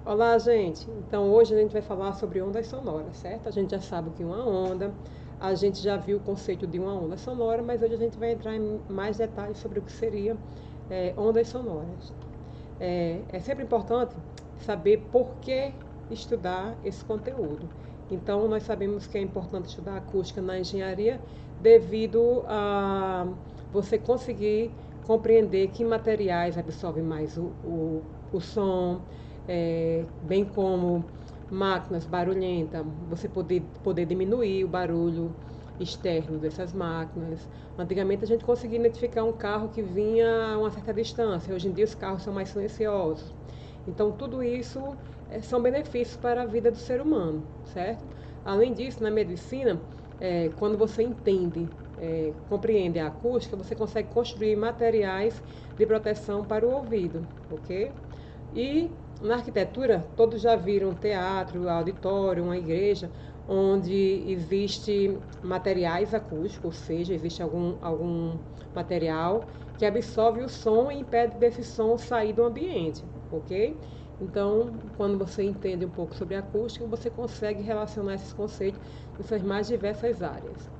Olá, gente! Então, hoje a gente vai falar sobre ondas sonoras, certo? A gente já sabe o que é uma onda, a gente já viu o conceito de uma onda sonora, mas hoje a gente vai entrar em mais detalhes sobre o que seria ondas sonoras. É sempre importante saber por que estudar esse conteúdo. Então, nós sabemos que é importante estudar acústica na engenharia devido a você conseguir compreender que materiais absorvem mais o som, bem como máquinas barulhentas, você poder diminuir o barulho externo dessas máquinas. Antigamente a gente conseguia identificar um carro que vinha a uma certa distância, hoje em dia os carros são mais silenciosos. Então tudo isso são benefícios para a vida do ser humano, certo? Além disso, na medicina, quando você entende, compreende a acústica, você consegue construir materiais de proteção para o ouvido, ok? E na arquitetura, todos já viram um teatro, auditório, uma igreja, onde existe materiais acústicos, ou seja, existe algum material que absorve o som e impede desse som sair do ambiente, ok? Então, quando você entende um pouco sobre acústica, você consegue relacionar esses conceitos em suas mais diversas áreas.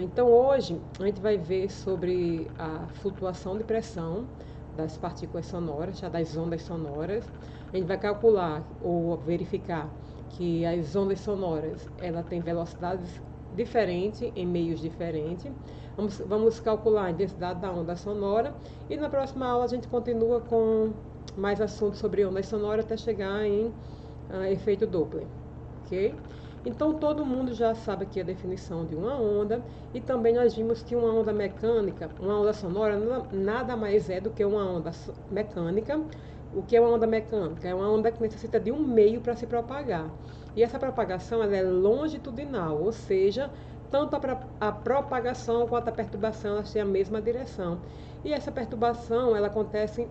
Então, hoje, a gente vai ver sobre a flutuação de pressão das partículas sonoras, já das ondas sonoras. A gente vai calcular ou verificar que as ondas sonoras ela tem velocidades diferentes em meios diferentes. Vamos calcular a intensidade da onda sonora e na próxima aula a gente continua com mais assuntos sobre ondas sonoras até chegar em efeito Doppler, ok? Então todo mundo já sabe aqui a definição de uma onda e também nós vimos que uma onda mecânica, uma onda sonora, nada mais é do que uma onda mecânica. O que é uma onda mecânica? É uma onda que necessita de um meio para se propagar. E essa propagação ela é longitudinal, ou seja, tanto a propagação quanto a perturbação elas têm a mesma direção. E essa perturbação ela acontece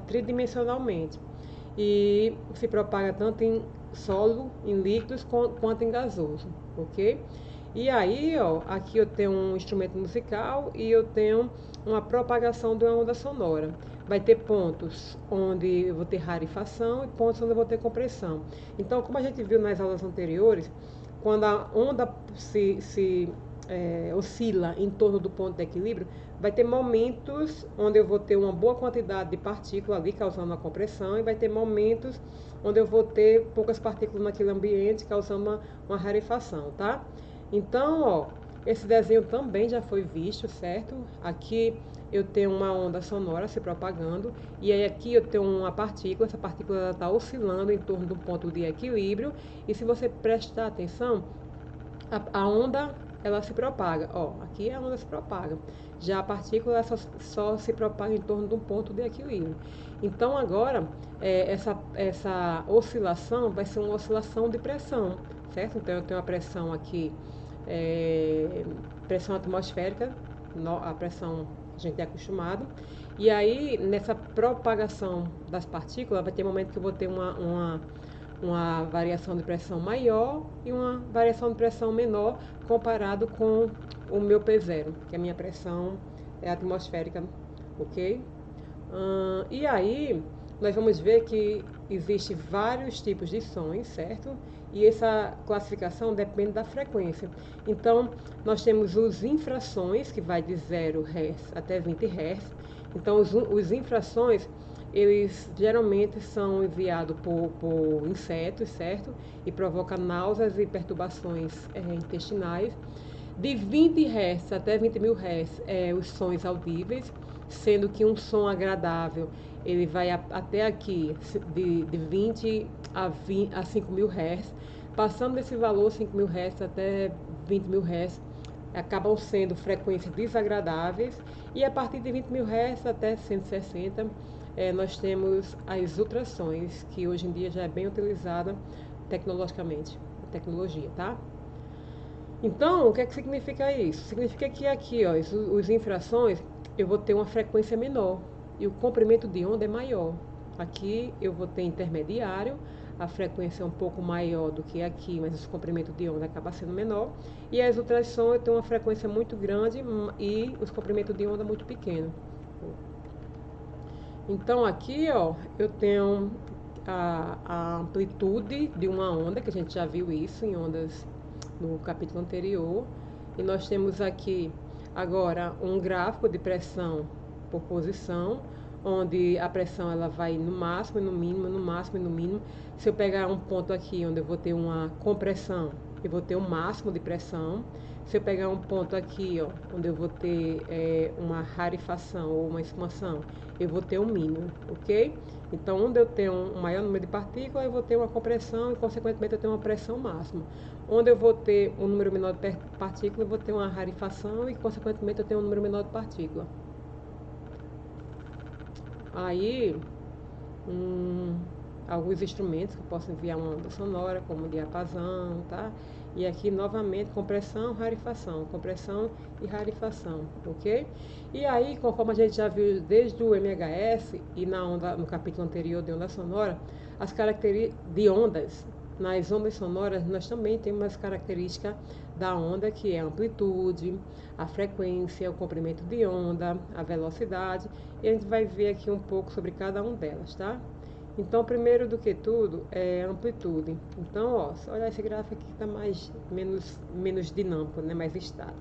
tridimensionalmente e se propaga tanto em sólido, em líquidos, quanto em gasoso, ok? E aí, ó, aqui eu tenho um instrumento musical e eu tenho uma propagação de uma onda sonora. Vai ter pontos onde eu vou ter rarefação e pontos onde eu vou ter compressão. Então, como a gente viu nas aulas anteriores, quando a onda oscila em torno do ponto de equilíbrio, vai ter momentos onde eu vou ter uma boa quantidade de partículas ali causando uma compressão e vai ter momentos onde eu vou ter poucas partículas naquele ambiente causando uma rarefação, tá? Então, ó, esse desenho também já foi visto, certo? Aqui eu tenho uma onda sonora se propagando e aí aqui eu tenho uma partícula, essa partícula está oscilando em torno do ponto de equilíbrio e se você prestar atenção, a onda ela se propaga, ó, aqui a onda se propaga, já a partícula ela só se propaga em torno de um ponto de equilíbrio. Então agora essa oscilação vai ser uma oscilação de pressão, certo? Então eu tenho a pressão aqui, pressão atmosférica, a pressão a gente é acostumado, e aí nessa propagação das partículas vai ter momento que eu vou ter uma variação de pressão maior e uma variação de pressão menor comparado com o meu P0, que a minha pressão é atmosférica, ok? E aí nós vamos ver que existe vários tipos de sons, certo? E essa classificação depende da frequência. Então, nós temos os infrassons, que vai de 0 Hz até 20 Hz. Então, os infrassons eles geralmente são enviados por insetos, certo? E provoca náuseas e perturbações intestinais. De 20 Hz até 20.000 Hz os sons audíveis, sendo que um som agradável ele vai até aqui de 20 a 5.000 Hz. Passando desse valor, 5.000 Hz até 20.000 Hz, acabam sendo frequências desagradáveis. E a partir de 20.000 Hz até 160 nós temos as ultrassons, que hoje em dia já é bem utilizada tecnologicamente, tecnologia, tá? Então, o que é que significa isso? Significa que aqui, ó, os infrassons, eu vou ter uma frequência menor e o comprimento de onda é maior. Aqui eu vou ter intermediário, a frequência é um pouco maior do que aqui, mas o comprimento de onda acaba sendo menor. E as ultrassons eu tenho uma frequência muito grande e os comprimentos de onda muito pequeno. Então aqui, ó, eu tenho a amplitude de uma onda, que a gente já viu isso em ondas no capítulo anterior. E nós temos aqui agora um gráfico de pressão por posição, onde a pressão ela vai no máximo e no mínimo, no máximo e no mínimo. Se eu pegar um ponto aqui onde eu vou ter uma compressão, eu vou ter um máximo de pressão. Se eu pegar um ponto aqui, ó, onde eu vou ter uma rarefação ou uma expansão, eu vou ter um mínimo, ok? Então, onde eu tenho um maior número de partículas, eu vou ter uma compressão e, consequentemente, eu tenho uma pressão máxima. Onde eu vou ter um número menor de partículas, eu vou ter uma rarefação e, consequentemente, eu tenho um número menor de partículas. Aí, alguns instrumentos que eu posso enviar uma onda sonora, como diapasão, tá? E aqui, novamente, compressão, rarefação, compressão e rarefação, ok? E aí, conforme a gente já viu desde o MHS e no capítulo anterior de onda sonora, as características de ondas, nas ondas sonoras, nós também temos as características da onda, que é a amplitude, a frequência, o comprimento de onda, a velocidade, e a gente vai ver aqui um pouco sobre cada uma delas, tá? Então, primeiro do que tudo, é a amplitude. Então, ó, se olhar esse gráfico aqui está menos dinâmico, né? Mais estático.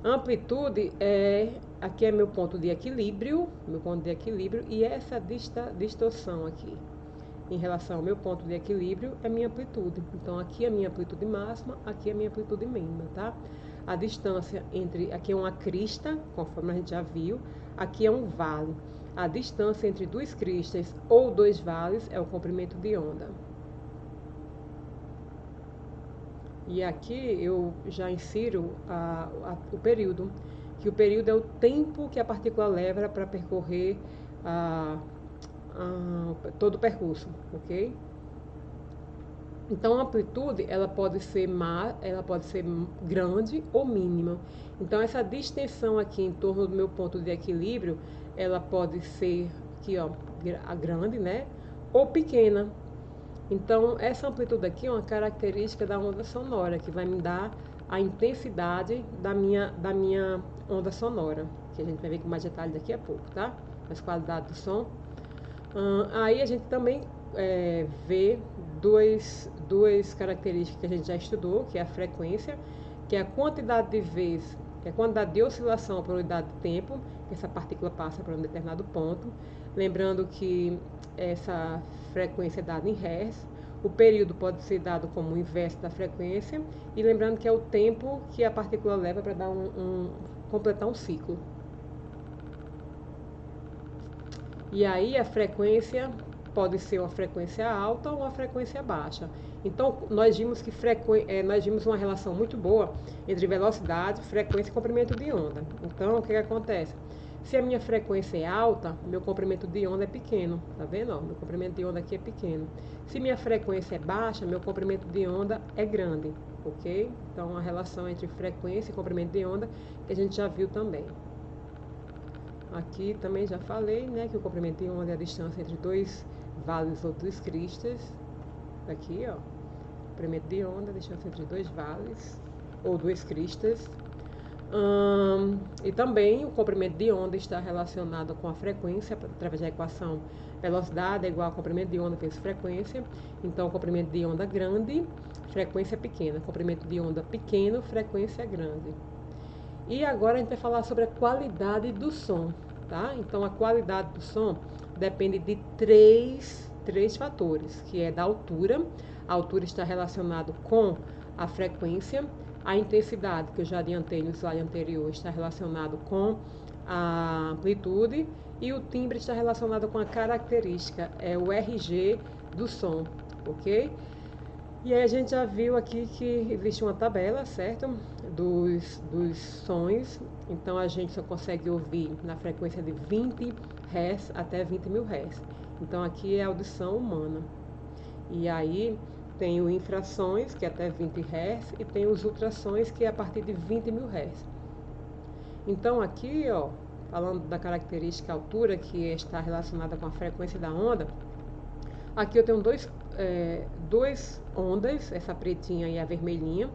A amplitude aqui é meu ponto de equilíbrio, e essa distorção aqui, em relação ao meu ponto de equilíbrio, é minha amplitude. Então, aqui é a minha amplitude máxima, aqui é a minha amplitude mínima, tá? A distância aqui é uma crista, conforme a gente já viu, aqui é um vale. A distância entre duas cristas ou dois vales é o comprimento de onda. E aqui eu já insiro o período, que o período é o tempo que a partícula leva para percorrer todo o percurso, ok? Então, a amplitude, ela pode ser grande ou mínima. Então, essa distensão aqui em torno do meu ponto de equilíbrio, ela pode ser aqui, ó, grande, né? Ou pequena. Então, essa amplitude aqui é uma característica da onda sonora, que vai me dar a intensidade da minha onda sonora, que a gente vai ver com mais detalhe daqui a pouco, tá? Mais qualidade do som. Aí a gente também vê duas características que a gente já estudou, que é a frequência, que é a quantidade de vezes, que é a quantidade de oscilação por unidade de tempo que essa partícula passa por um determinado ponto. Lembrando que essa frequência é dada em Hertz, o período pode ser dado como o inverso da frequência, e lembrando que é o tempo que a partícula leva para dar completar um ciclo. E aí a frequência pode ser uma frequência alta ou uma frequência baixa. Então, nós vimos uma relação muito boa entre velocidade, frequência e comprimento de onda. Então, o que acontece? Se a minha frequência é alta, meu comprimento de onda é pequeno, tá vendo? Ó, meu comprimento de onda aqui é pequeno. Se minha frequência é baixa, meu comprimento de onda é grande, ok? Então, a relação entre frequência e comprimento de onda que a gente já viu também. Aqui também já falei, né, que o comprimento de onda é a distância entre dois vales ou duas cristas. Aqui, ó, comprimento de onda, a distância entre dois vales ou duas cristas. E também o comprimento de onda está relacionado com a frequência, através da equação velocidade é igual a comprimento de onda vezes frequência. Então, comprimento de onda grande, frequência pequena. Comprimento de onda pequeno, frequência grande. E agora a gente vai falar sobre a qualidade do som, tá? Então, a qualidade do som depende de três fatores, que é da altura. A altura está relacionada com a frequência. A intensidade, que eu já adiantei no slide anterior, está relacionado com a amplitude. E o timbre está relacionado com a característica, é o RG do som, ok? E aí a gente já viu aqui que existe uma tabela, certo? Dos sons. Então a gente só consegue ouvir na frequência de 20 Hz até 20.000 Hz. Então aqui é a audição humana. E aí tem o infrassons, que é até 20 Hz, e tem os ultrassons, que é a partir de 20.000 Hz. Então aqui, ó, falando da característica altura, que está relacionada com a frequência da onda, aqui eu tenho duas ondas, essa pretinha e a vermelhinha.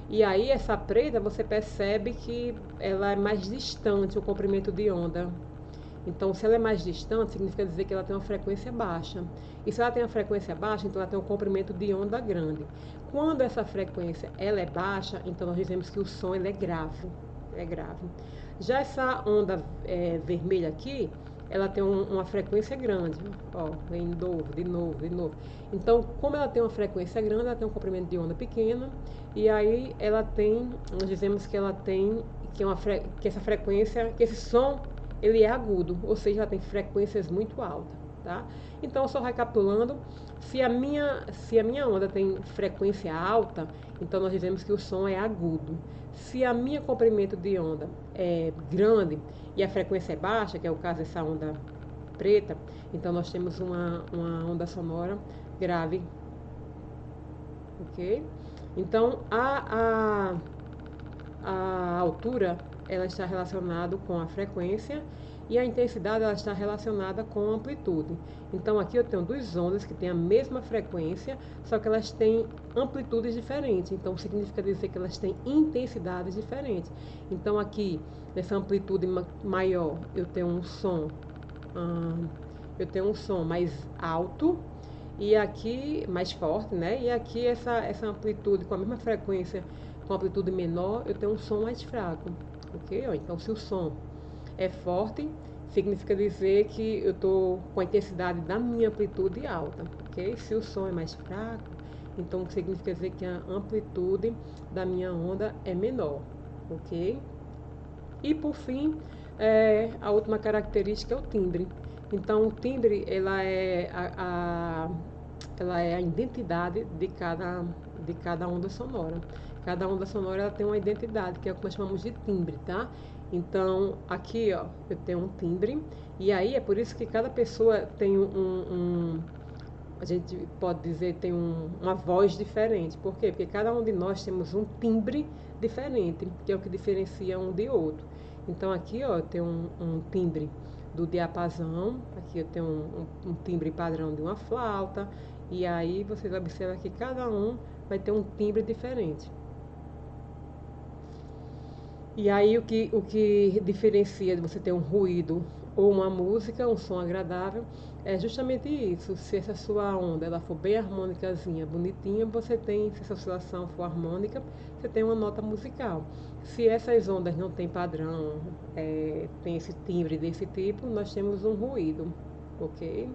E aí essa preta, você percebe que ela é mais distante, o comprimento de onda. Então, se ela é mais distante, significa dizer que ela tem uma frequência baixa. E se ela tem uma frequência baixa, então ela tem um comprimento de onda grande. Quando essa frequência ela é baixa, então nós dizemos que o som ele é grave. É grave. Já essa onda vermelha aqui, ela tem uma frequência grande. Ó, vem de novo, de novo, de novo. Então, como ela tem uma frequência grande, ela tem um comprimento de onda pequena. E aí ela tem, nós dizemos que ela tem, que essa frequência, que esse som ele é agudo, ou seja, ela tem frequências muito altas, tá? Então, só recapitulando, se a minha onda tem frequência alta, então nós dizemos que o som é agudo. Se a minha comprimento de onda é grande e a frequência é baixa, que é o caso dessa onda preta, então nós temos uma onda sonora grave, ok? Então, a altura ela está relacionada com a frequência e a intensidade ela está relacionada com a amplitude. Então aqui eu tenho duas ondas que têm a mesma frequência, só que elas têm amplitudes diferentes. Então significa dizer que elas têm intensidades diferentes. Então aqui nessa amplitude maior eu tenho um som mais alto e aqui mais forte, né? E aqui essa amplitude com a mesma frequência, com amplitude menor, eu tenho um som mais fraco, ok? Então se o som é forte, significa dizer que eu estou com a intensidade da minha amplitude alta, ok? Se o som é mais fraco, então significa dizer que a amplitude da minha onda é menor, ok? E por fim, a última característica é o timbre. Então o timbre ela é a identidade de cada onda sonora. Cada onda sonora ela tem uma identidade, que é o que nós chamamos de timbre, tá? Então, aqui, ó, eu tenho um timbre, e aí é por isso que cada pessoa tem a gente pode dizer, tem uma voz diferente. Por quê? Porque cada um de nós temos um timbre diferente, que é o que diferencia um de outro. Então, aqui, ó, eu tenho um timbre do diapasão, aqui eu tenho um timbre padrão de uma flauta, e aí vocês observam que cada um vai ter um timbre diferente. E aí o que diferencia de você ter um ruído ou uma música, um som agradável, é justamente isso. Se essa sua onda ela for bem harmônicazinha, bonitinha, você tem, se essa oscilação for harmônica, você tem uma nota musical. Se essas ondas não têm padrão, tem esse timbre desse tipo, nós temos um ruído, ok?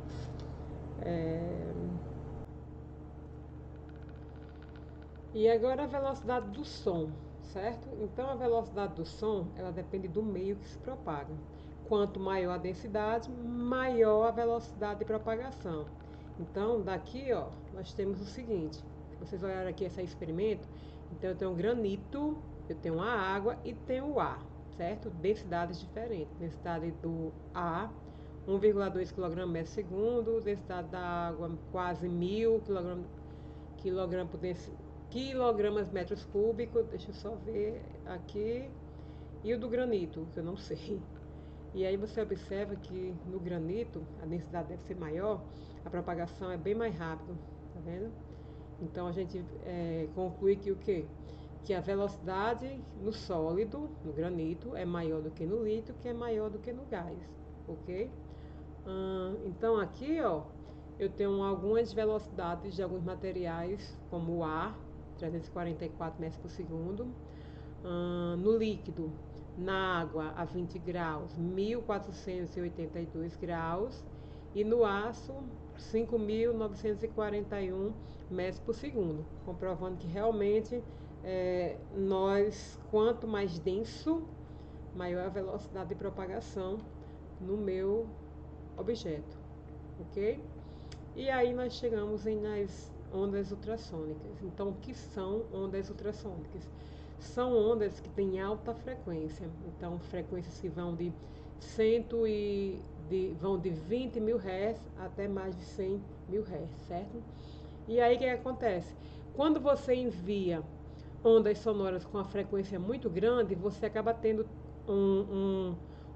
E agora a velocidade do som, certo? Então a velocidade do som, ela depende do meio que se propaga. Quanto maior a densidade, maior a velocidade de propagação. Então, daqui, ó, nós temos o seguinte. Se vocês olharem aqui esse experimento, então eu tenho granito, eu tenho a água e tenho o ar, certo? Densidades diferentes. Densidade do ar, 1,2 kg metro segundo, densidade da água quase 1000 quilogramas metros cúbicos, deixa eu só ver aqui, e o do granito, que eu não sei. E aí você observa que no granito a densidade deve ser maior, a propagação é bem mais rápida, tá vendo? Então a gente conclui que o quê? Que a velocidade no sólido, no granito, é maior do que no líquido, que é maior do que no gás, ok? Então aqui, ó, eu tenho algumas velocidades de alguns materiais, como o ar, 344 metros por segundo, no líquido, na água a 20 graus, 1482 graus, e no aço, 5.941 metros por segundo, comprovando que realmente quanto mais denso, maior a velocidade de propagação no meu objeto, ok? E aí nós chegamos nas ondas ultrassônicas. Então, o que são ondas ultrassônicas? São ondas que têm alta frequência. Então, frequências que vão de 20 mil Hz até mais de 100 mil Hz, certo? E aí o que acontece? Quando você envia ondas sonoras com a frequência muito grande, você acaba tendo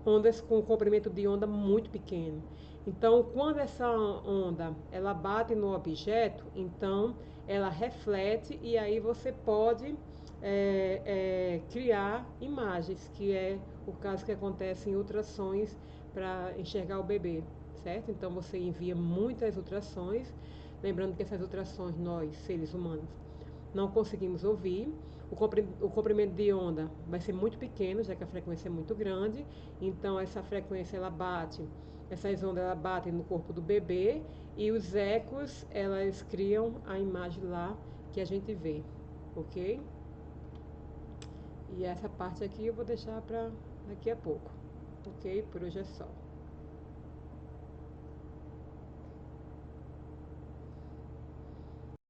ondas com comprimento de onda muito pequeno. Então, quando essa onda ela bate no objeto, então ela reflete e aí você pode criar imagens, que é o caso que acontece em ultrassons para enxergar o bebê, certo? Então você envia muitas ultrassons, lembrando que essas ultrassons nós, seres humanos, não conseguimos ouvir. O comprimento de onda vai ser muito pequeno, já que a frequência é muito grande. Então essa frequência ela bate, essas ondas ela batem no corpo do bebê e os ecos elas criam a imagem lá que a gente vê, ok? E essa parte aqui eu vou deixar para daqui a pouco, ok? Por hoje é só.